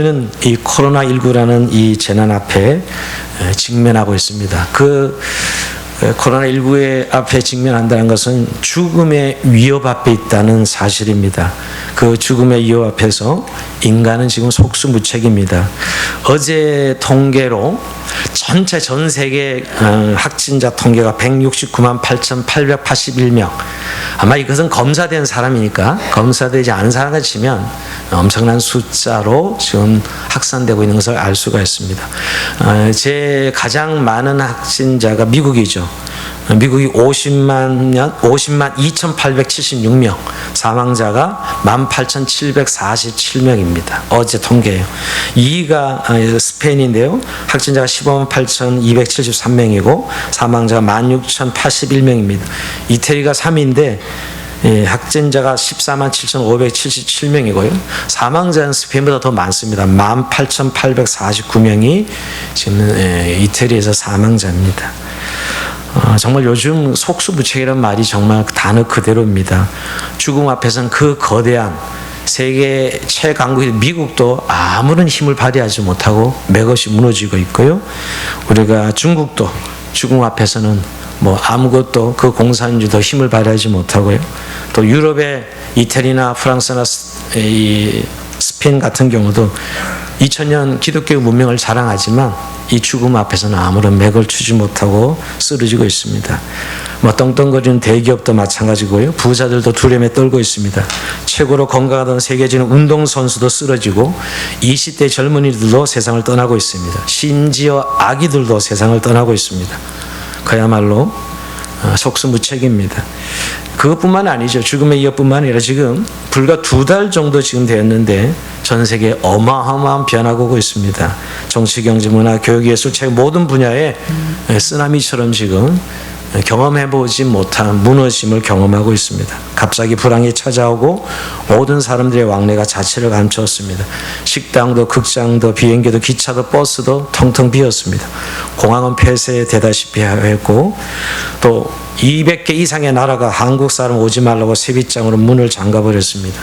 우리는 이 코로나19라는 이 재난 앞에 직면하고 있습니다. 코로나19의 앞에 직면한다는 것은 죽음의 위협 앞에 있다는 사실입니다. 그 죽음의 위협 앞에서 인간은 지금 속수무책입니다. 어제 통계로 전체 전 세계 확진자 통계가 169만 8,881명. 아마 이것은 검사된 사람이니까 검사되지 않은 사람을 치면 엄청난 숫자로 지금 확산되고 있는 것을 알 수가 있습니다. 제 가장 많은 확진자가 미국이죠. 미국이 50만 2,876명, 사망자가 18,747명입니다. 어제 통계예요. 2위가 스페인인데요. 확진자가 15만 8,273명이고 사망자가 16,081명입니다. 이태리가 3위인데 확진자가 14만 7,577명이고요. 사망자는 스페인보다 더 많습니다. 18,849명이 지금 이태리에서 사망자입니다. 정말 요즘 속수무책이라는 말이 정말 단어 그대로입니다. 죽음 앞에서는 그 거대한 세계 최강국인 미국도 아무런 힘을 발휘하지 못하고 맥없이 무너지고 있고요. 우리가 중국도 죽음 앞에서는 아무것도 그 공산주의도 힘을 발휘하지 못하고요. 또 유럽의 이태리나 프랑스나 스페인 같은 경우도 2000년 기독교 문명을 자랑하지만 이 죽음 앞에서는 아무런 맥을 추지 못하고 쓰러지고 있습니다. 떵떵거리는 대기업도 마찬가지고요. 부자들도 두려움에 떨고 있습니다. 최고로 건강하던 세계적인 운동선수도 쓰러지고 20대 젊은이들도 세상을 떠나고 있습니다. 심지어 아기들도 세상을 떠나고 있습니다. 그야말로 속수무책입니다. 그것뿐만 아니죠. 죽음의 위협뿐만 아니라 지금 불과 2달 정도 지금 되었는데 전 세계에 어마어마한 변화가 오고 있습니다. 정치, 경제, 문화, 교육, 예술, 책 모든 분야에 쓰나미처럼 지금 경험해보지 못한 무너짐을 경험하고 있습니다. 갑자기 불황이 찾아오고 모든 사람들의 왕래가 자취를 감추었습니다. 식당도 극장도 비행기도 기차도 버스도 텅텅 비었습니다. 공항은 폐쇄되다시피 했고 또 200개 이상의 나라가 한국 사람 오지 말라고 세비장으로 문을 잠가버렸습니다.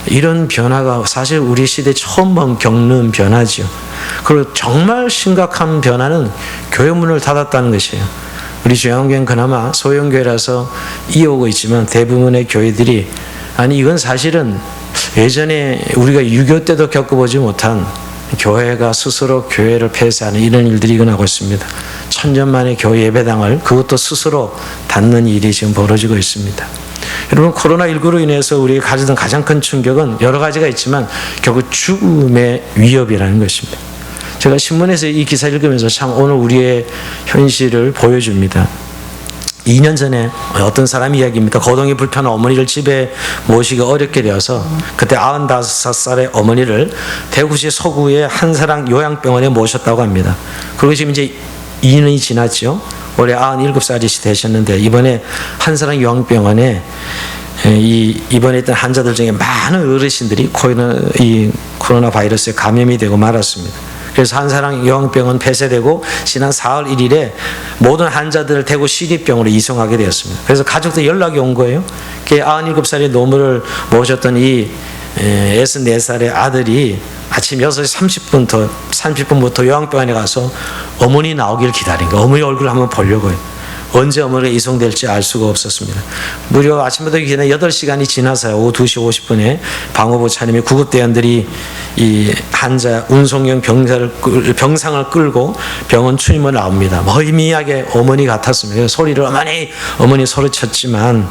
이런 변화가 사실 우리 시대에 처음 겪는 변화죠. 그리고 정말 심각한 변화는 교회 문을 닫았다는 것이에요. 우리 중앙교회는 그나마 소형교회라서 이어오고 있지만 대부분의 교회들이 이건 사실은 예전에 우리가 6.25 때도 겪어보지 못한 교회가 스스로 교회를 폐쇄하는 이런 일들이 일어나고 있습니다. 1000년 만에 교회 예배당을 그것도 스스로 닫는 일이 지금 벌어지고 있습니다. 여러분, 코로나19로 인해서 우리가 가졌던 가장 큰 충격은 여러 가지가 있지만 결국 죽음의 위협이라는 것입니다. 제가 신문에서 이 기사 읽으면서 참 오늘 우리의 현실을 보여줍니다. 2년 전에 어떤 사람 이야기입니다. 거동이 불편한 어머니를 집에 모시기 어렵게 되어서 그때 95살의 어머니를 대구시 서구의 한사랑 요양병원에 모셨다고 합니다. 그리고 지금 이제 2년이 지났죠. 올해 97살이 되셨는데 이번에 한사랑 요양병원에 이번에 있던 환자들 중에 많은 어르신들이 코로나 바이러스에 감염이 되고 말았습니다. 그래서 한사랑 요양병원 폐쇄되고 지난 4월 1일에 모든 환자들을 대구 시립병원으로 이송하게 되었습니다. 그래서 가족들 연락이 온 거예요. 97살의 노모를 모셨던 이 64살의 아들이 아침 6시 30분부터 요양병원에 가서 어머니 나오길 기다린 거예요. 어머니 얼굴을 한번 보려고요. 언제 어머니가 이송될지 알 수가 없었습니다. 무려 아침부터 기다려 8시간이 지나서요. 오후 2시 50분에 방호부 차림의 구급대원들이 이 환자 운송용 병상을 끌고 병원 출입을 나옵니다. 희미하게 어머니 같았습니다. 소리를 어머니 소리쳤지만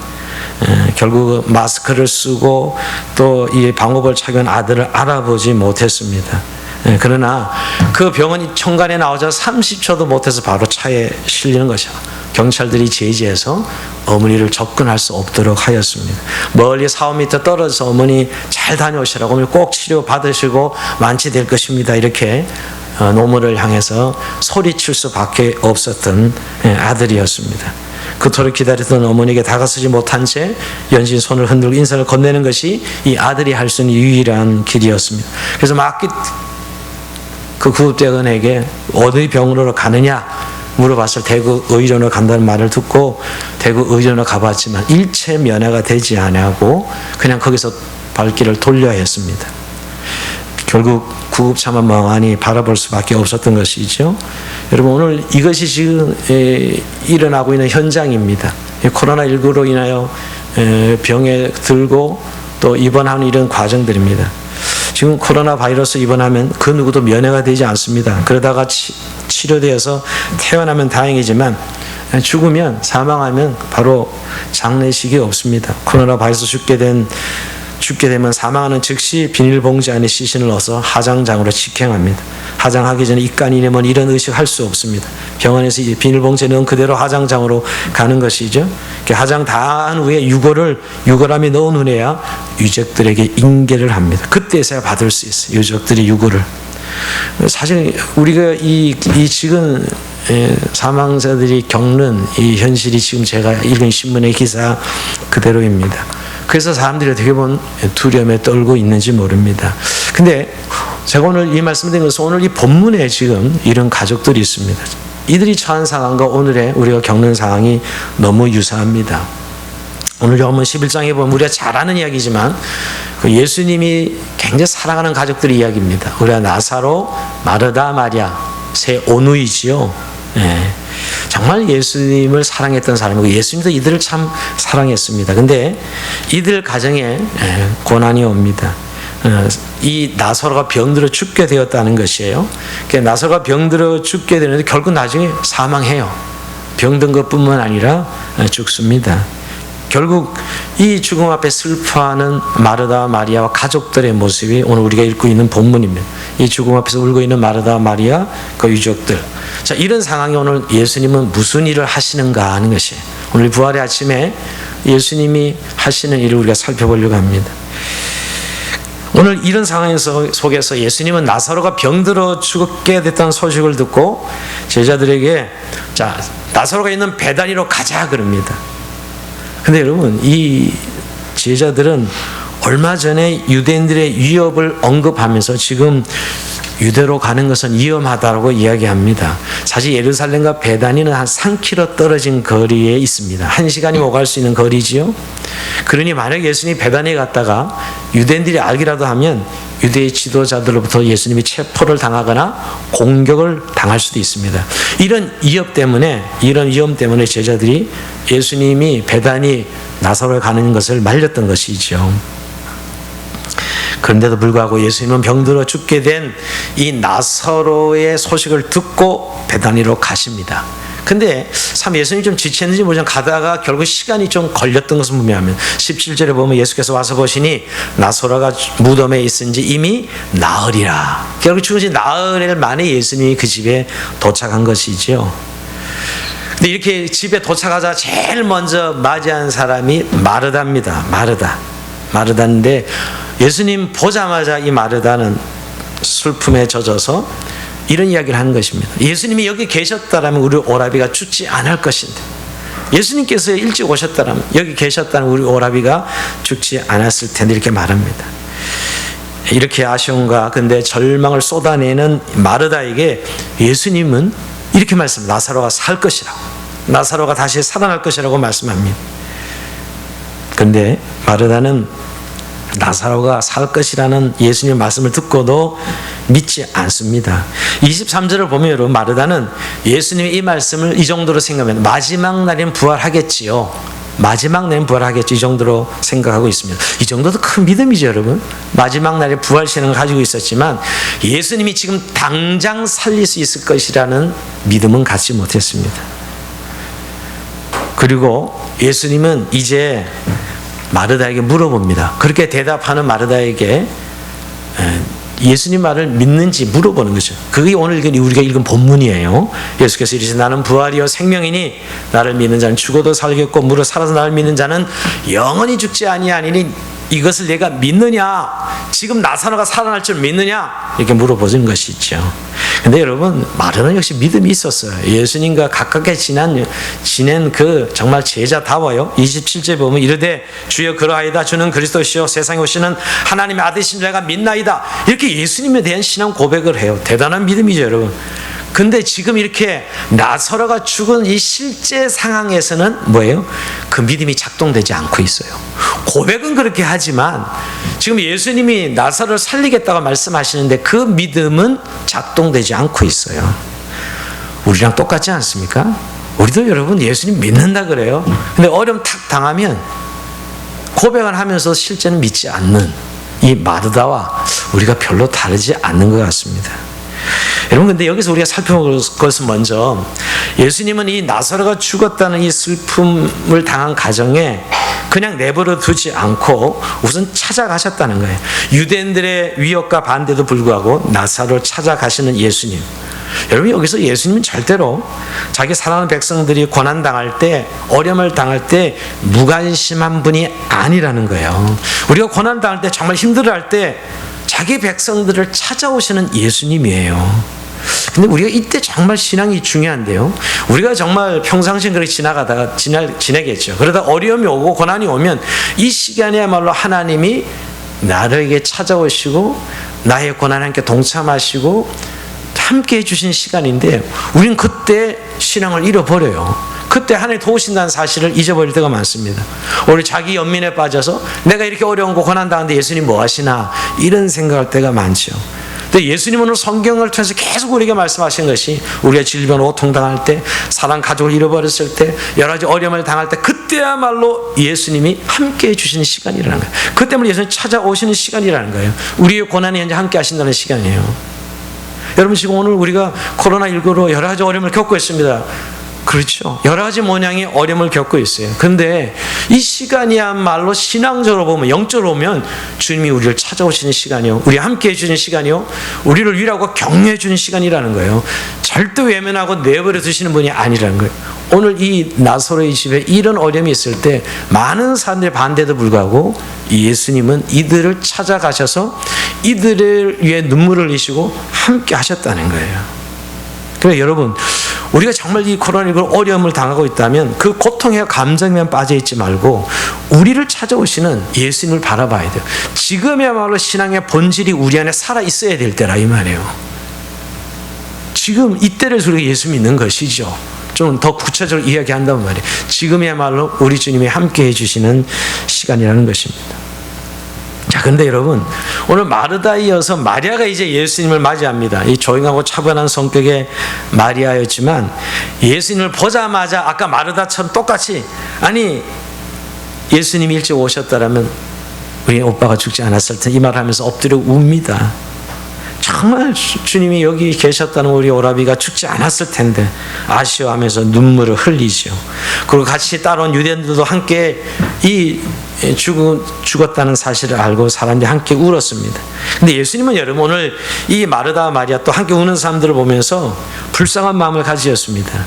결국 마스크를 쓰고 또 이 방호복을 착용한 아들을 알아보지 못했습니다. 그러나 그 병원이 천간에 나오자 30초도 못해서 바로 차에 실리는 것이야. 경찰들이 제지해서 어머니를 접근할 수 없도록 하였습니다. 멀리 4-5m 떨어져서 어머니 잘 다녀오시라고, 어머니 꼭 치료 받으시고 완치될 것입니다. 이렇게 노모를 향해서 소리칠 수밖에 없었던 아들이었습니다. 그토록 기다렸던 어머니에게 다가서지 못한 채 연신 손을 흔들고 인사를 건네는 것이 이 아들이 할 수 있는 유일한 길이었습니다. 그래서 막 그 구급대원에게 어디 병원으로 가느냐 물어봤을 대구 의료원으로 간다는 말을 듣고 대구 의료원으로 가봤지만 일체 면회가 되지 않고 그냥 거기서 발길을 돌려야 했습니다. 결국 구급차만 멍하니 바라볼 수밖에 없었던 것이죠. 여러분, 오늘 이것이 지금 일어나고 있는 현장입니다. 코로나19로 인하여 병에 들고 또 입원하는 이런 과정들입니다. 지금 코로나 바이러스 입원하면 그 누구도 면회가 되지 않습니다. 그러다가 치료되어서 퇴원하면 다행이지만 죽으면, 사망하면 바로 장례식이 없습니다. 코로나 바이러스 죽게 되면 사망하는 즉시 비닐봉지 안에 시신을 넣어서 하장장으로 직행합니다. 하장하기 전에 입간이면 이런 의식할 수 없습니다. 병원에서 비닐봉지에 넣은 그대로 하장장으로 가는 것이죠. 하장 다 한 후에 유골함에 넣은 후에야 유족들에게 인계를 합니다. 그때서야 받을 수 있어요. 유족들이 유골을. 사실 우리가 이 지금 사망자들이 겪는 이 현실이 지금 제가 읽은 신문의 기사 그대로입니다. 그래서 사람들이 어떻게 보면 두려움에 떨고 있는지 모릅니다. 근데 제가 오늘 이 말씀을 드린 것은 오늘 이 본문에 지금 이런 가족들이 있습니다. 이들이 처한 상황과 오늘의 우리가 겪는 상황이 너무 유사합니다. 오늘 요한복음 11장에 보면 우리가 잘 아는 이야기지만 그 예수님이 굉장히 사랑하는 가족들의 이야기입니다. 우리가 나사로, 마르다, 마리아 세 오누이지요. 정말 예수님을 사랑했던 사람이고 예수님도 이들을 참 사랑했습니다. 근데 이들 가정에 고난이 옵니다. 이 나사로가 병들어 죽게 되었다는 것이에요. 나사로가 병들어 죽게 되는데 결국 나중에 사망해요. 병든 것뿐만 아니라 죽습니다. 결국 이 죽음 앞에 슬퍼하는 마르다와 마리아와 가족들의 모습이 오늘 우리가 읽고 있는 본문입니다. 이 죽음 앞에서 울고 있는 마르다와 마리아, 그 유족들. 자, 이런 상황에 오늘 예수님은 무슨 일을 하시는가 하는 것이에요. 오늘 부활의 아침에 예수님이 하시는 일을 우리가 살펴보려고 합니다. 오늘 이런 상황 속에서 예수님은 나사로가 병들어 죽게 됐다는 소식을 듣고 제자들에게 자, 나사로가 있는 베다니로 가자 그럽니다. 근데 여러분, 이 제자들은 얼마 전에 유대인들의 위협을 언급하면서 지금 유대로 가는 것은 위험하다고 이야기합니다. 사실 예루살렘과 베다니는 한 3km 떨어진 거리에 있습니다. 1시간이 오갈 수 있는 거리지요. 그러니 만약 예수님이 베다니에 갔다가 유대인들이 알기라도 하면 유대의 지도자들로부터 예수님이 체포를 당하거나 공격을 당할 수도 있습니다. 이런 위험 때문에 제자들이 예수님이 베다니 나사로에 가는 것을 말렸던 것이죠. 그런데도 불구하고 예수님은 병들어 죽게 된 이 나사로의 소식을 듣고 베다니로 가십니다. 근데 참 예수님이 좀 지쳤는지 모르지만 가다가 결국 시간이 좀 걸렸던 것은 분명합니다. 17절에 보면 예수께서 와서 보시니 나사로가 무덤에 있은지 이미 나흘이라. 결국 죽은 지 나흘 만에 예수님이 그 집에 도착한 것이죠. 근데 이렇게 집에 도착하자 제일 먼저 맞이한 사람이 마르다입니다. 마르다인데 예수님 보자마자 이 마르다는 슬픔에 젖어서 이런 이야기를 하는 것입니다. 예수님이 여기 계셨다라면 우리 오라비가 죽지 않을 것인데, 예수님께서 일찍 오셨다라면 여기 계셨다면 우리 오라비가 죽지 않았을 텐데, 이렇게 말합니다. 이렇게 아쉬움과 근데 절망을 쏟아내는 마르다에게 예수님은 이렇게 말씀합니다. 나사로가 살 것이라고, 나사로가 다시 살아날 것이라고 말씀합니다. 그런데 마르다는 나사로가 살 것이라는 예수님의 말씀을 듣고도 믿지 않습니다. 23절을 보면 여러분, 마르다는 예수님의 이 말씀을 이 정도로 생각하면 마지막 날에는 부활하겠지요. 마지막 날에는 부활하겠지, 이 정도로 생각하고 있습니다. 이 정도도 큰 믿음이죠, 여러분. 마지막 날에 부활 신앙을 가지고 있었지만 예수님이 지금 당장 살릴 수 있을 것이라는 믿음은 갖지 못했습니다. 그리고 예수님은 이제 마르다에게 물어봅니다. 그렇게 대답하는 마르다에게 예수님 말을 믿는지 물어보는 거죠. 그게 오늘 우리가 읽은 본문이에요. 예수께서 이르시되 나는 부활이요 생명이니 나를 믿는 자는 죽어도 살겠고 무릇 살아서 나를 믿는 자는 영원히 죽지 아니하니니 이것을 내가 믿느냐? 지금 나사로가 살아날 줄 믿느냐? 이렇게 물어보는 것이죠. 근데 여러분, 마르다는 역시 믿음이 있었어요. 예수님과 가깝게 지낸 그 정말 제자다워요. 27절 보면 이르되 주여 그러하이다. 주는 그리스도시요 세상에 오시는 하나님의 아들이신 내가 믿나이다. 이렇게 예수님에 대한 신앙 고백을 해요. 대단한 믿음이죠, 여러분. 근데 지금 이렇게 나사로가 죽은 이 실제 상황에서는 뭐예요? 그 믿음이 작동되지 않고 있어요. 고백은 그렇게 하지만 지금 예수님이 나사로를 살리겠다고 말씀하시는데 그 믿음은 작동되지 않고 있어요. 우리랑 똑같지 않습니까? 우리도 여러분 예수님 믿는다 그래요. 근데 어려움 탁 당하면 고백을 하면서 실제는 믿지 않는 이 마르다와 우리가 별로 다르지 않는 것 같습니다. 여러분, 근데 여기서 우리가 살펴볼 것은 먼저 예수님은 이 나사로가 죽었다는 이 슬픔을 당한 가정에 그냥 내버려 두지 않고 우선 찾아가셨다는 거예요. 유대인들의 위협과 반대도 불구하고 나사로를 찾아가시는 예수님. 여러분, 여기서 예수님은 절대로 자기 사랑하는 백성들이 고난당할 때, 어려움을 당할 때 무관심한 분이 아니라는 거예요. 우리가 고난당할 때, 정말 힘들어할 때 자기 백성들을 찾아오시는 예수님이에요. 근데 우리가 이때 정말 신앙이 중요한데요. 우리가 정말 평상시에 그렇게 지나가다가 지내겠죠. 그러다 어려움이 오고 고난이 오면 이 시간이야말로 하나님이 나에게 찾아오시고 나의 고난에 함께 동참하시고 함께 해주신 시간인데 우리는 그때 신앙을 잃어버려요. 그때 하나님 도우신다는 사실을 잊어버릴 때가 많습니다. 우리 자기 연민에 빠져서 내가 이렇게 어려운 거 고난당하는데 예수님 뭐 하시나 이런 생각할 때가 많죠. 근데 예수님은 오늘 성경을 통해서 계속 우리에게 말씀하신 것이 우리가 질병으로 고통당할 때, 사랑 가족을 잃어버렸을 때, 여러 가지 어려움을 당할 때 그때야말로 예수님이 함께 해주시는 시간이라는 거예요. 그 때문에 예수님이 찾아오시는 시간이라는 거예요. 우리의 고난이 현재 함께 하신다는 시간이에요. 여러분, 지금 오늘 우리가 코로나19로 여러 가지 어려움을 겪고 있습니다. 그렇죠. 여러 가지 모양의 어려움을 겪고 있어요. 그런데 이 시간이야말로 신앙적으로 보면, 영적으로 보면 주님이 우리를 찾아오시는 시간이요, 우리 함께 해주는 시간이요, 우리를 위로하고 격려해 주는 시간이라는 거예요. 절대 외면하고 내버려 두시는 분이 아니라는 거예요. 오늘 이 나사로의 집에 이런 어려움이 있을 때 많은 사람들의 반대도 불구하고 예수님은 이들을 찾아가셔서 이들을 위해 눈물을 흘리시고 함께 하셨다는 거예요. 그래서 여러분, 우리가 정말 이 코로나19 어려움을 당하고 있다면 그 고통의 감정에만 빠져있지 말고 우리를 찾아오시는 예수님을 바라봐야 돼요. 지금이야말로 신앙의 본질이 우리 안에 살아있어야 될 때라 이 말이에요. 지금 이때를 우리가 예수 믿는 것이죠. 좀 더 구체적으로 이야기한다면 말이에요. 지금이야말로 우리 주님이 함께 해주시는 시간이라는 것입니다. 자, 근데 여러분, 오늘 마르다에 이어서 마리아가 이제 예수님을 맞이합니다. 이 조용하고 차분한 성격의 마리아였지만 예수님을 보자마자 아까 마르다처럼 똑같이, 아니 예수님이 일찍 오셨다라면 우리 오빠가 죽지 않았을 텐데 이 말을 하면서 엎드려 웁니다. 정말 주님이 여기 계셨다는 우리 오라비가 죽지 않았을 텐데 아쉬워하면서 눈물을 흘리죠. 그리고 같이 따라온 유대인들도 함께 이 죽었다는 사실을 알고 사람들이 함께 울었습니다. 근데 예수님은 여러분 오늘 이 마르다와 마리아 또 함께 우는 사람들을 보면서 불쌍한 마음을 가지셨습니다.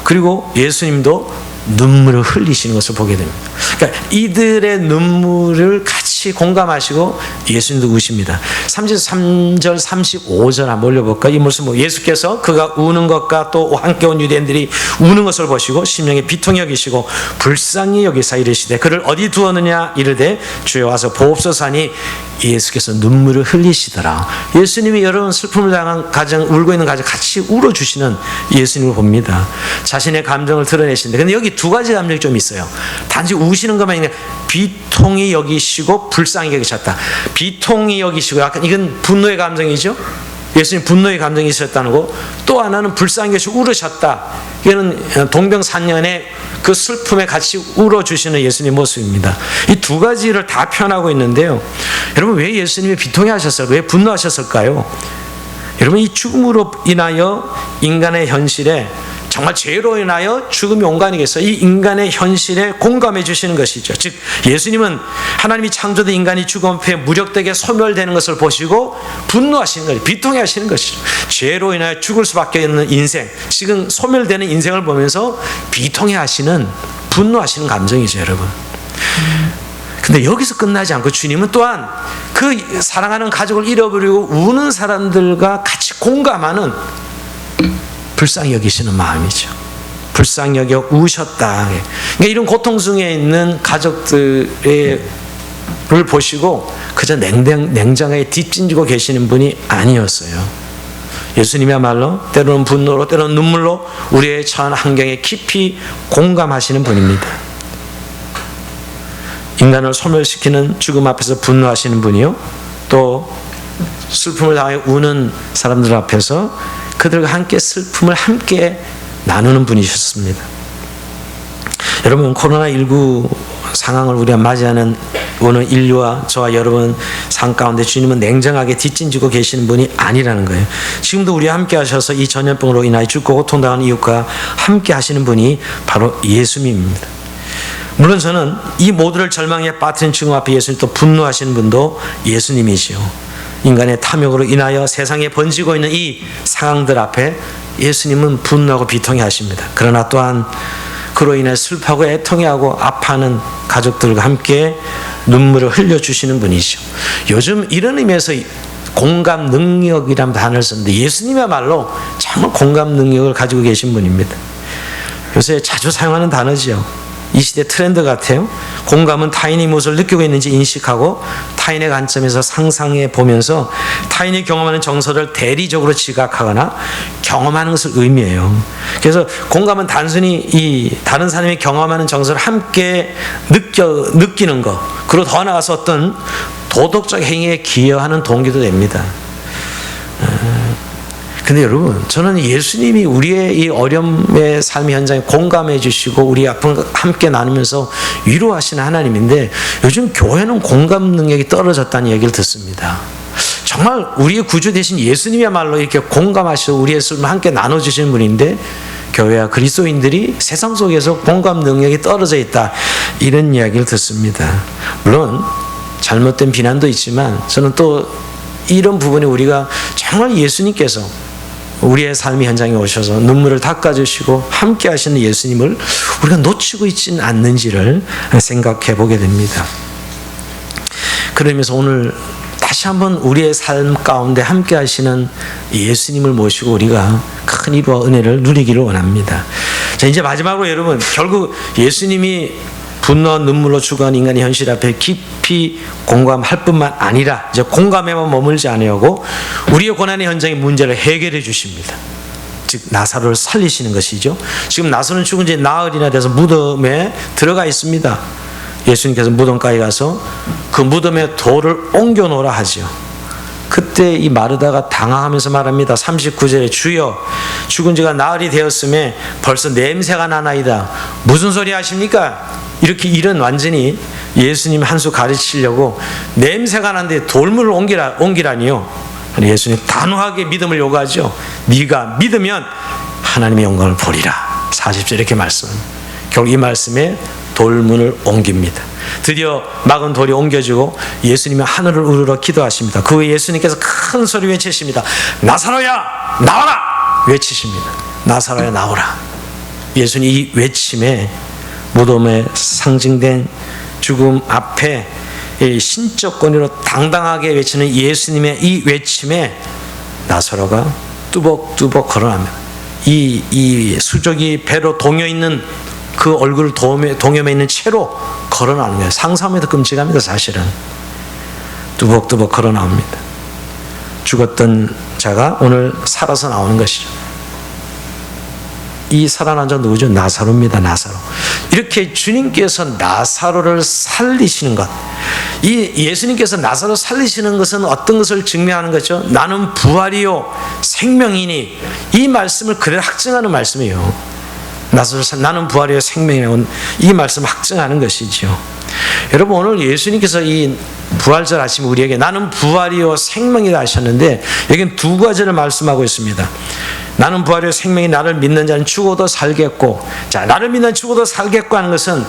그리고 예수님도 눈물을 흘리시는 것을 보게 됩니다. 그러니까 이들의 눈물을 같이 공감하시고 예수님도 우십니다. 33절 35절 한번 올려볼까? 이 모습, 예수께서 그가 우는 것과 또 함께 온 유대인들이 우는 것을 보시고 심령에 비통히 여기시고 불쌍히 여기사 이르시되 그를 어디 두었느냐 이르되 주여 와서 보옵소서 하니 예수께서 눈물을 흘리시더라. 예수님이 여러분 슬픔을 당한 가정, 울고 있는 가정 같이 울어주시는 예수님을 봅니다. 자신의 감정을 드러내시는데, 근데 여기 두 가지 감정이 좀 있어요. 단지 우시는 것만 아니라 비통히 여기시고 불쌍히 여기셨다. 비통히 여기시고, 약간 이건 분노의 감정이죠. 예수님 분노의 감정이 있었다는 거. 또 하나는 불쌍히 여기시고 울으셨다. 이거는 동병상련의 그 슬픔에 같이 울어주시는 예수님의 모습입니다. 이 두 가지를 다 표현하고 있는데요. 여러분, 왜 예수님이 비통해 하셨을까요? 왜 분노하셨을까요? 여러분, 이 죽음으로 인하여 인간의 현실에, 정말 죄로 인하여 죽음이 온 거 아니겠어요? 이 인간의 현실에 공감해 주시는 것이죠. 즉 예수님은 하나님이 창조된 인간이 죽음 앞에 무력되게 소멸되는 것을 보시고 분노하시는 거예요. 비통해 하시는 것이죠. 죄로 인하여 죽을 수밖에 없는 인생, 지금 소멸되는 인생을 보면서 비통해 하시는, 분노하시는 감정이죠, 여러분. 근데 여기서 끝나지 않고 주님은 또한 그 사랑하는 가족을 잃어버리고 우는 사람들과 같이 공감하는 불쌍히 여기시는 마음이죠. 불쌍히 여겨 우셨다. 그러니까 이런 고통 중에 있는 가족들을 보시고 그저 냉정하게 뒷짐지고 계시는 분이 아니었어요. 예수님이야말로 때로는 분노로, 때로는 눈물로 우리의 처한 환경에 깊이 공감하시는 분입니다. 인간을 소멸시키는 죽음 앞에서 분노하시는 분이요, 또 슬픔을 당해 우는 사람들 앞에서 그들과 함께 슬픔을 함께 나누는 분이셨습니다. 여러분, 코로나19 상황을 우리가 맞이하는 오늘 인류와 저와 여러분 삶 가운데 주님은 냉정하게 뒷짐지고 계시는 분이 아니라는 거예요. 지금도 우리와 함께 하셔서 이 전염병으로 인하여 죽고 고통당하는 이웃과 함께 하시는 분이 바로 예수님입니다. 물론 저는 이 모두를 절망에 빠뜨린 죽음 앞에 예수님, 또 분노하시는 분도 예수님이시요, 인간의 탐욕으로 인하여 세상에 번지고 있는 이 상황들 앞에 예수님은 분노하고 비통해 하십니다. 그러나 또한 그로 인해 슬퍼하고 애통해하고 아파하는 가족들과 함께 눈물을 흘려주시는 분이죠. 요즘 이런 의미에서 공감 능력이라는 단어를 쓰는데, 예수님이야말로 정말 공감 능력을 가지고 계신 분입니다. 요새 자주 사용하는 단어죠. 이 시대 트렌드 같아요. 공감은 타인이 무엇을 느끼고 있는지 인식하고 타인의 관점에서 상상해 보면서 타인이 경험하는 정서를 대리적으로 지각하거나 경험하는 것을 의미해요. 그래서 공감은 단순히 이 다른 사람이 경험하는 정서를 함께 느끼는 것, 그리고 더 나아가서 어떤 도덕적 행위에 기여하는 동기도 됩니다. 근데 여러분, 저는 예수님이 우리의 이 어려움의 삶의 현장에 공감해 주시고 우리 아픔을 함께 나누면서 위로하시는 하나님인데, 요즘 교회는 공감 능력이 떨어졌다는 얘기를 듣습니다. 정말 우리의 구주 되신 예수님이야말로 이렇게 공감하시고 우리의 삶을 함께 나눠주시는 분인데, 교회와 그리스도인들이 세상 속에서 공감 능력이 떨어져 있다, 이런 이야기를 듣습니다. 물론 잘못된 비난도 있지만, 저는 또 이런 부분에 우리가 정말 예수님께서 우리의 삶의 현장에 오셔서 눈물을 닦아주시고 함께 하시는 예수님을 우리가 놓치고 있지는 않는지를 생각해 보게 됩니다. 그러면서 오늘 다시 한번 우리의 삶 가운데 함께 하시는 예수님을 모시고 우리가 큰 위로와 은혜를 누리기를 원합니다. 자, 이제 마지막으로 여러분, 결국 예수님이 분노와 눈물로 죽어가는 인간의 현실 앞에 깊이 공감할 뿐만 아니라 이제 공감에만 머물지 아니하고 우리의 고난의 현장의 문제를 해결해 주십니다. 즉 나사로를 살리시는 것이죠. 지금 나사로는 죽은 지 나흘이나 돼서 무덤에 들어가 있습니다. 예수님께서 무덤가에 가서 그 무덤에 돌을 옮겨 놓으라 하죠. 그때 이 마르다가 당황하면서 말합니다. 39절에 주여, 죽은 지가 나흘이 되었음에 벌써 냄새가 나나이다. 무슨 소리 하십니까? 이런 완전히 예수님 한 수 가르치려고 냄새가 나는데 돌물을 옮기라니요. 예수님 단호하게 믿음을 요구하죠. 네가 믿으면 하나님의 영광을 보리라. 40절 이렇게 말씀합니다. 결국 이 말씀에 돌문을 옮깁니다. 드디어 막은 돌이 옮겨지고 예수님이 하늘을 우러러 기도하십니다. 그 후에 예수님께서 큰 소리 외치십니다. 나사로야 나와라! 외치십니다. 나사로야 나오라. 예수님 이 외침에 무덤에 상징된 죽음 앞에 신적 권위로 당당하게 외치는 예수님의 이 외침에 나사로가 뚜벅뚜벅 걸어납니다. 이 수족이 배로 동여 있는 그 얼굴을 동여매 있는 채로 걸어나오는 거예요. 상상하면 더 끔찍합니다. 사실은 뚜벅뚜벅 걸어나옵니다. 죽었던 자가 오늘 살아서 나오는 것이죠. 이 살아난 자 누구죠? 나사로입니다. 나사로. 이렇게 주님께서 나사로를 살리시는 것, 이 예수님께서 나사로 살리시는 것은 어떤 것을 증명하는 거죠? 나는 부활이요 생명이니, 이 말씀을 그대로 확증하는 말씀이에요. 나는 부활이요 생명이라고 이 말씀을 확증하는 것이죠. 여러분, 오늘 예수님께서 이 부활절 아침에 우리에게 나는 부활이요 생명이다 하셨는데, 여기는 두 가지를 말씀하고 있습니다. 나는 부활이요 생명이, 나를 믿는 자는 죽어도 살겠고, 자, 나를 믿는 죽어도 살겠고 하는 것은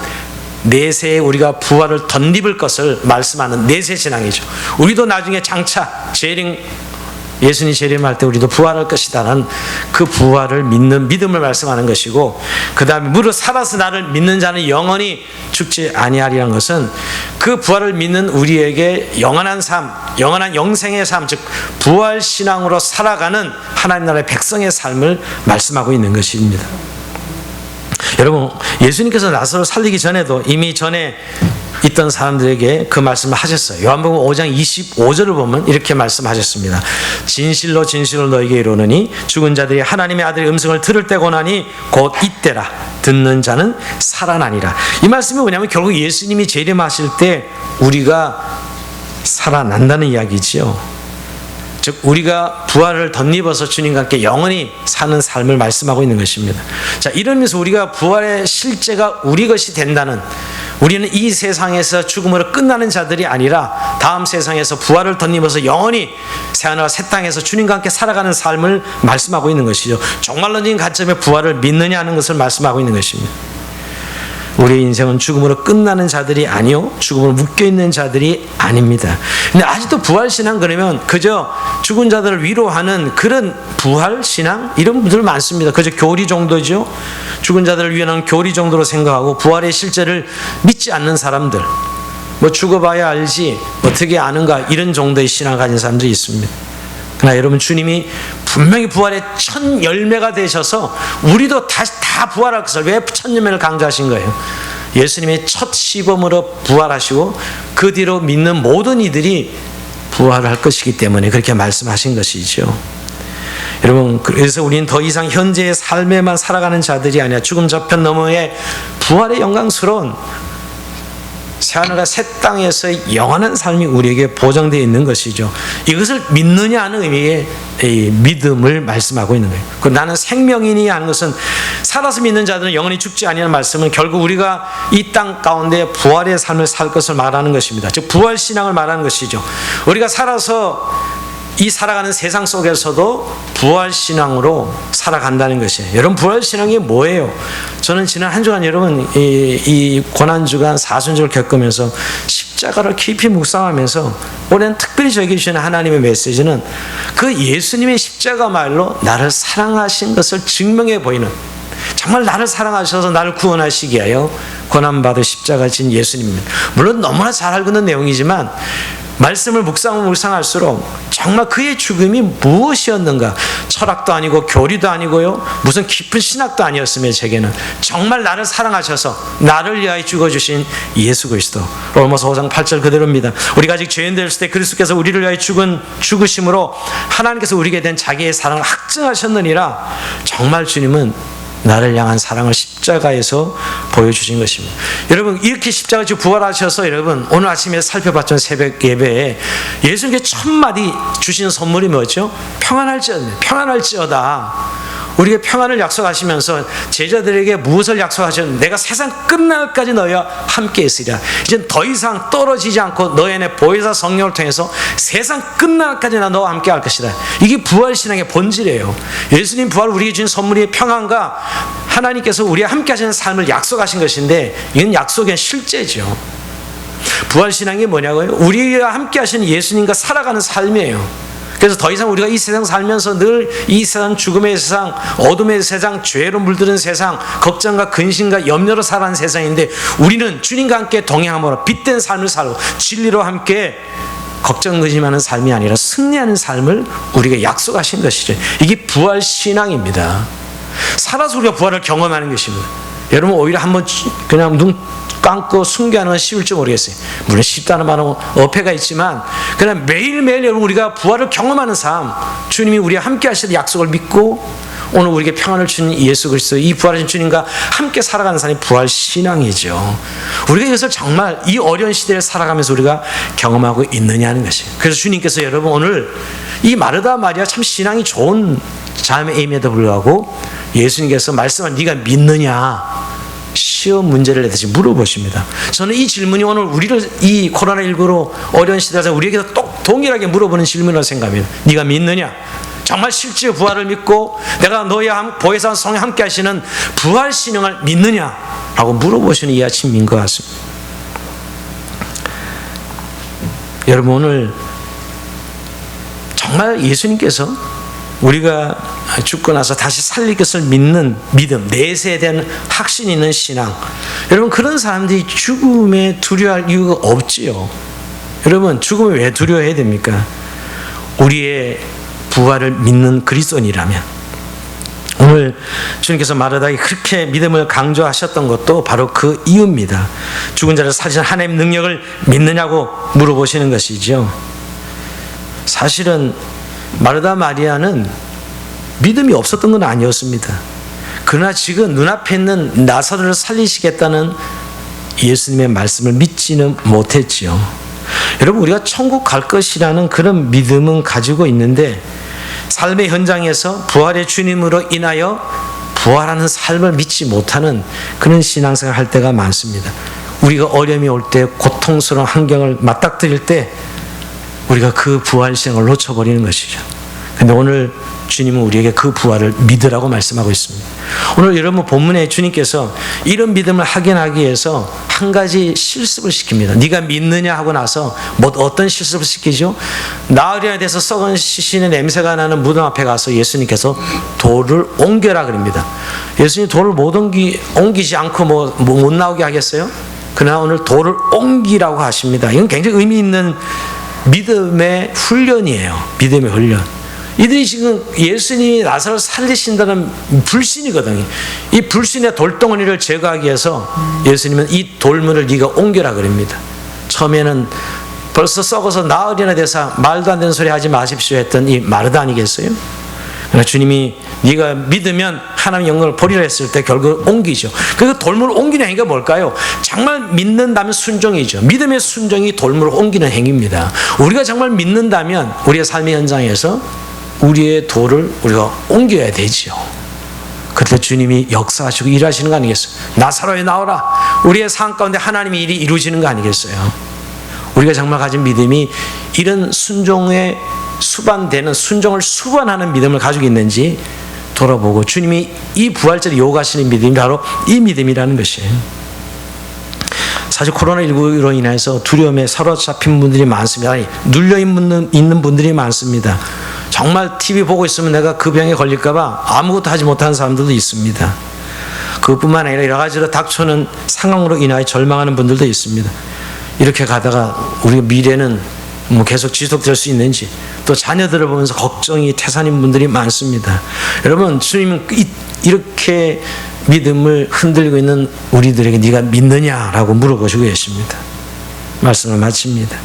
내세에 우리가 부활을 덧입을 것을 말씀하는 내세 신앙이죠. 우리도 나중에 장차 예수님 재림할 때 우리도 부활할 것이다라는 그 부활을 믿는 믿음을 말씀하는 것이고, 그 다음에 무릇 살아서 나를 믿는 자는 영원히 죽지 아니하리라는 것은 그 부활을 믿는 우리에게 영원한 삶, 영원한 영생의 삶, 즉 부활 신앙으로 살아가는 하나님 나라의 백성의 삶을 말씀하고 있는 것입니다. 여러분, 예수님께서 나사로를 살리기 전에도 이미 전에 있던 사람들에게 그 말씀을 하셨어요. 요한복음 5장 25절을 보면 이렇게 말씀하셨습니다. 진실로 진실로 너에게 이르노니 죽은 자들이 하나님의 아들의 음성을 들을 때고 나니 곧 이때라. 듣는 자는 살아나니라. 이 말씀이 뭐냐면 결국 예수님이 재림하실 때 우리가 살아난다는 이야기지요. 즉 우리가 부활을 덧입어서 주님과 함께 영원히 사는 삶을 말씀하고 있는 것입니다. 자, 이런 의미에서 우리가 부활의 실제가 우리 것이 된다는, 우리는 이 세상에서 죽음으로 끝나는 자들이 아니라 다음 세상에서 부활을 덧입어서 영원히 새하늘과 새 땅에서 주님과 함께 살아가는 삶을 말씀하고 있는 것이죠. 종말론적인 관점에 부활을 믿느냐 하는 것을 말씀하고 있는 것입니다. 우리의 인생은 죽음으로 끝나는 자들이 아니요, 죽음으로 묶여있는 자들이 아닙니다. 근데 아직도 부활신앙 그러면 그저 죽은 자들을 위로하는 그런 부활신앙? 이런 분들 많습니다. 그저 교리 정도죠. 죽은 자들을 위하는 교리 정도로 생각하고 부활의 실제를 믿지 않는 사람들, 뭐 죽어봐야 알지 어떻게 아는가, 이런 정도의 신앙을 가진 사람들이 있습니다. 그러나 여러분, 주님이 분명히 부활의 첫 열매가 되셔서 우리도 다시 다 부활할 것을, 왜 첫 열매를 강조하신 거예요? 예수님의 첫 시범으로 부활하시고 그 뒤로 믿는 모든 이들이 부활할 것이기 때문에 그렇게 말씀하신 것이죠. 여러분, 그래서 우리는 더 이상 현재의 삶에만 살아가는 자들이 아니라 죽음 저편 너머의 부활의 영광스러운 새하늘과 새 땅에서의 영원한 삶이 우리에게 보장되어 있는 것이죠. 이것을 믿느냐 하는 의미의 믿음을 말씀하고 있는 거예요. 나는 생명이니 하는 것은, 살아서 믿는 자들은 영원히 죽지 아니하는 말씀은 결국 우리가 이 땅 가운데 부활의 삶을 살 것을 말하는 것입니다. 즉 부활신앙을 말하는 것이죠. 우리가 살아서 이 살아가는 세상 속에서도 부활신앙으로 살아간다는 것이에요. 여러분, 부활신앙이 뭐예요? 저는 지난 한 주간 여러분 이 고난주간 사순절을 겪으면서 십자가를 깊이 묵상하면서 올해는 특별히 저에게 주시는 하나님의 메시지는 그 예수님의 십자가말로 나를 사랑하신 것을 증명해 보이는, 정말 나를 사랑하셔서 나를 구원하시기 위하여 고난받아 십자가 진 예수님입니다. 물론 너무나 잘 알고 있는 내용이지만 말씀을 묵상할수록 정말 그의 죽음이 무엇이었는가, 철학도 아니고 교리도 아니고요, 무슨 깊은 신학도 아니었으며 제게는 정말 나를 사랑하셔서 나를 위하여 죽어주신 예수 그리스도. 로마서 5장 8절 그대로입니다. 우리가 아직 죄인 되었을 때 그리스도께서 우리를 위하여 죽으심으로 하나님께서 우리에게 된 자기의 사랑을 확증하셨느니라. 정말 주님은 나를 향한 사랑을 십자가에서 보여주신 것입니다. 여러분, 이렇게 십자가에서 부활하셔서 여러분 오늘 아침에 살펴봤던 새벽 예배에 예수님께 첫 마디 주신 선물이 뭐죠? 평안할지어다. 우리에게 평안을 약속하시면서 제자들에게 무엇을 약속하셨는데, 내가 세상 끝날까지 너희와 함께 있으리라. 이제 더 이상 떨어지지 않고 너희 안에 보혜사 성령을 통해서 세상 끝날까지 나 너와 함께 할 것이다. 이게 부활신앙의 본질이에요. 예수님 부활 우리에게 주신 선물이 평안과 하나님께서 우리와 함께 하시는 삶을 약속하신 것인데, 이건 약속의 실제죠. 부활신앙이 뭐냐고요? 우리와 함께 하시는 예수님과 살아가는 삶이에요. 그래서 더 이상 우리가 이 세상 살면서 늘 이 세상, 죽음의 세상, 어둠의 세상, 죄로 물드는 세상, 걱정과 근심과 염려로 살아가는 세상인데, 우리는 주님과 함께 동행함으로 빛된 삶을 살고 진리로 함께 걱정 근심하는 삶이 아니라 승리하는 삶을 우리가 약속하신 것이죠. 이게 부활신앙입니다. 살아서 우리가 부활을 경험하는 것입니다. 여러분, 오히려 한번 그냥 눈 감고 순교하는 건 쉬울지 모르겠어요. 물론 쉽다는 말은 어폐가 있지만, 그냥 매일매일 여러분 우리가 부활을 경험하는 삶, 주님이 우리와 함께 하시는 약속을 믿고 오늘 우리에게 평안을 주는 예수 그리스도, 이 부활하신 주님과 함께 살아가는 삶이 부활신앙이죠. 우리가 이것을 정말 이 어려운 시대를 살아가면서 우리가 경험하고 있느냐는 것이에요. 그래서 주님께서 여러분 오늘 이 마르다 마리아 참 신앙이 좋은 자매임에도 불구하고 예수님께서 말씀한 네가 믿느냐, 시험 문제를 내듯이 물어보십니다. 저는 이 질문이 오늘 우리를 이 코로나19로 어려운 시대에서 우리에게 동일하게 물어보는 질문이라고 생각합니다. 네가 믿느냐? 정말 실제 부활을 믿고 내가 너희와 보혜사 성령 함께 하시는 부활 신앙을 믿느냐? 라고 물어보시는 이 아침인 것 같습니다. 여러분, 오늘 정말 예수님께서 우리가 죽고 나서 다시 살릴 것을 믿는 믿음, 내세에 대한 확신이 있는 신앙, 여러분 그런 사람들이 죽음에 두려워할 이유가 없지요. 여러분, 죽음을 왜 두려워해야 됩니까? 우리의 부활을 믿는 그리스도인이라면. 오늘 주님께서 마르다에게 그렇게 믿음을 강조하셨던 것도 바로 그 이유입니다. 죽은 자를 살리신 하나님의 능력을 믿느냐고 물어보시는 것이죠. 사실은 마르다 마리아는 믿음이 없었던 건 아니었습니다. 그러나 지금 눈앞에 있는 나사로를 살리시겠다는 예수님의 말씀을 믿지는 못했지요. 여러분, 우리가 천국 갈 것이라는 그런 믿음은 가지고 있는데 삶의 현장에서 부활의 주님으로 인하여 부활하는 삶을 믿지 못하는 그런 신앙생활을 할 때가 많습니다. 우리가 어려움이 올 때, 고통스러운 환경을 맞닥뜨릴 때 우리가 그 부활 신앙을 놓쳐버리는 것이죠. 근데 오늘 주님은 우리에게 그 부활을 믿으라고 말씀하고 있습니다. 오늘 여러분 본문에 주님께서 이런 믿음을 확인하기 위해서 한 가지 실습을 시킵니다. 네가 믿느냐 하고 나서 어떤 실습을 시키죠? 나으리에 대해서 썩은 시신의 냄새가 나는 무덤 앞에 가서 예수님께서 돌을 옮겨라 그럽니다. 예수님 돌을 못 옮기지 않고 못 나오게 하겠어요? 그러나 오늘 돌을 옮기라고 하십니다. 이건 굉장히 의미 있는 믿음의 훈련이에요. 믿음의 훈련. 이들이 지금 예수님이 나사로를 살리신다는 불신이거든요. 이 불신의 돌덩어리를 제거하기 위해서 예수님은 이 돌문을 네가 옮겨라 그럽니다. 처음에는 벌써 썩어서 나으리나 돼서 말도 안 되는 소리 하지 마십시오 했던 이 마르다 아니겠어요? 그러나 주님이 네가 믿으면 하나님 영광을 보리라 했을 때 결국 옮기죠. 그래서 돌문을 옮기는 행위가 뭘까요? 정말 믿는다면 순종이죠. 믿음의 순종이 돌문을 옮기는 행위입니다. 우리가 정말 믿는다면 우리의 삶의 현장에서 우리의 돌을 우리가 옮겨야 되지요. 그때 주님이 역사하시고 일하시는 거 아니겠어요? 나사로에 나오라. 우리의 삶 가운데 하나님의 일이 이루어지는 거 아니겠어요? 우리가 정말 가진 믿음이 이런 순종에 수반되는, 순종을 수반하는 믿음을 가지고 있는지 돌아보고 주님이 이 부활절에 요구하시는 믿음이 바로 이 믿음이라는 것이에요. 사실 코로나19로 인해서 두려움에 사로잡힌 분들이 많습니다. 아니, 눌려있는 분들이 많습니다. 정말 TV 보고 있으면 내가 그 병에 걸릴까봐 아무것도 하지 못하는 사람들도 있습니다. 그것뿐만 아니라 여러 가지로 닥쳐오는 상황으로 인하여 절망하는 분들도 있습니다. 이렇게 가다가 우리 미래는 계속 지속될 수 있는지, 또 자녀들을 보면서 걱정이 태산인 분들이 많습니다. 여러분, 주님은 이렇게 믿음을 흔들고 있는 우리들에게 네가 믿느냐라고 물어보시고 계십니다. 말씀을 마칩니다.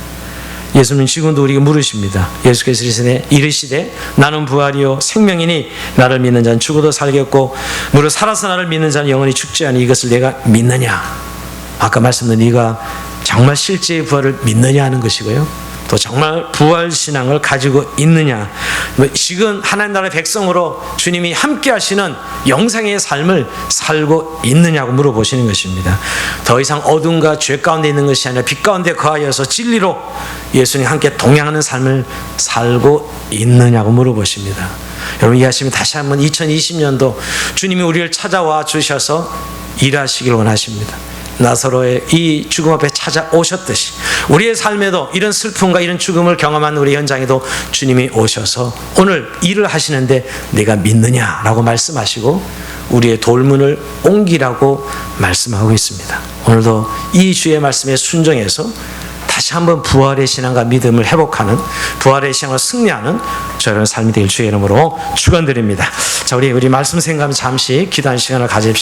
예수님은 지금도 우리에게 물으십니다. 예수께서 이르시되 나는 부활이요 생명이니 나를 믿는 자는 죽어도 살겠고 무릇 살아서 나를 믿는 자는 영원히 죽지 않으니 이것을 내가 믿느냐. 아까 말씀드린 네가 정말 실제의 부활을 믿느냐 하는 것이고요. 또 정말 부활 신앙을 가지고 있느냐. 지금 하나님 나라의 백성으로 주님이 함께 하시는 영생의 삶을 살고 있느냐고 물어보시는 것입니다. 더 이상 어둠과 죄 가운데 있는 것이 아니라 빛 가운데 거하여서 진리로 예수님 함께 동행하는 삶을 살고 있느냐고 물어보십니다. 여러분 이해하시면 다시 한번 2020년도 주님이 우리를 찾아와 주셔서 일하시길 원하십니다. 나사로의 이 죽음 앞에 찾아오셨듯이 우리의 삶에도 이런 슬픔과 이런 죽음을 경험한 우리 현장에도 주님이 오셔서 오늘 일을 하시는데 내가 믿느냐라고 말씀하시고 우리의 돌문을 옮기라고 말씀하고 있습니다. 오늘도 이 주의 말씀에 순종해서 다시 한번 부활의 신앙과 믿음을 회복하는, 부활의 신앙을 승리하는 저런 삶이 되길 주의 이름으로 축원드립니다. 자, 우리 말씀 생각하면 잠시 기도하는 시간을 가집시다.